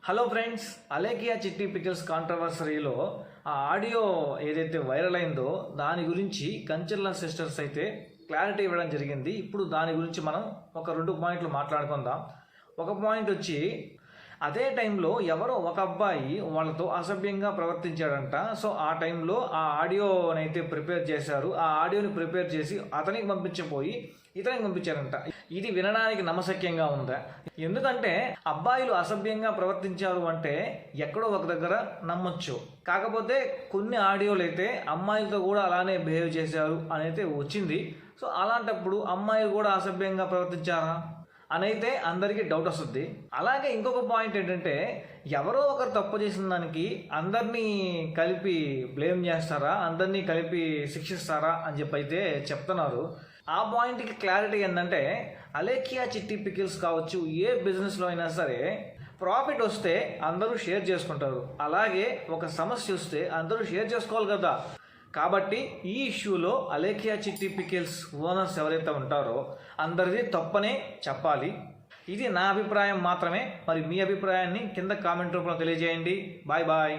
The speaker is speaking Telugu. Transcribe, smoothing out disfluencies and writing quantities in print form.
హలో ఫ్రెండ్స్, అలేకియా చిట్టి పికిల్స్ కాంట్రవర్సరీలో ఆ ఆడియో ఏదైతే వైరల్ అయిందో దాని గురించి కంచెర్ల సిస్టర్స్ అయితే క్లారిటీ ఇవ్వడం జరిగింది. ఇప్పుడు దాని గురించి మనం ఒక 2 పాయింట్లు మాట్లాడుకుందాం. ఒక పాయింట్ వచ్చి, అదే టైంలో ఎవరో ఒక అబ్బాయి వాళ్ళతో అసభ్యంగా ప్రవర్తించాడంట. సో ఆ టైంలో ఆ ఆడియోనైతే ప్రిపేర్ చేశారు. ఆ ఆడియోని ప్రిపేర్ చేసి అతనికి పంపించబోయి ఇతనికి పంపించారంట. ఇది వినడానికి నమ్మశక్యంగా ఉందా? ఎందుకంటే అబ్బాయిలు అసభ్యంగా ప్రవర్తించారు అంటే ఎక్కడో ఒక దగ్గర నమ్మొచ్చు. కాకపోతే కొన్ని ఆడియోలు అయితే అమ్మాయిలతో కూడా అలానే బిహేవ్ చేశారు అని అయితే వచ్చింది. సో అలాంటప్పుడు అమ్మాయిలు కూడా అసభ్యంగా ప్రవర్తించారా అనైతే అందరికీ డౌట్ వస్తుంది. అలాగే ఇంకొక పాయింట్ ఏంటంటే, ఎవరో ఒకరు తప్పు చేసిన దానికి అందరినీ కలిపి బ్లేమ్ చేస్తారా, అందరినీ కలిపి శిక్షిస్తారా అని చెప్పి అయితే చెప్తున్నారు. ఆ పాయింట్కి క్లారిటీ ఏంటంటే, అలేకియా చిట్టి పికిల్స్ కావచ్చు, ఏ బిజినెస్లో అయినా సరే ప్రాఫిట్ వస్తే అందరూ షేర్ చేసుకుంటారు. అలాగే ఒక సమస్య వస్తే అందరూ షేర్ చేసుకోవాలి కదా. కాబట్టి ఈ ఇష్యూలో అలేకియా చిట్టి పికిల్స్ ఓనర్స్ ఎవరైతే ఉంటారో అందరిది తప్పనే చెప్పాలి. ఇది నా అభిప్రాయం మాత్రమే. మరి మీ అభిప్రాయాన్ని కింద కామెంట్ రూపంలో తెలియజేయండి. Bye bye.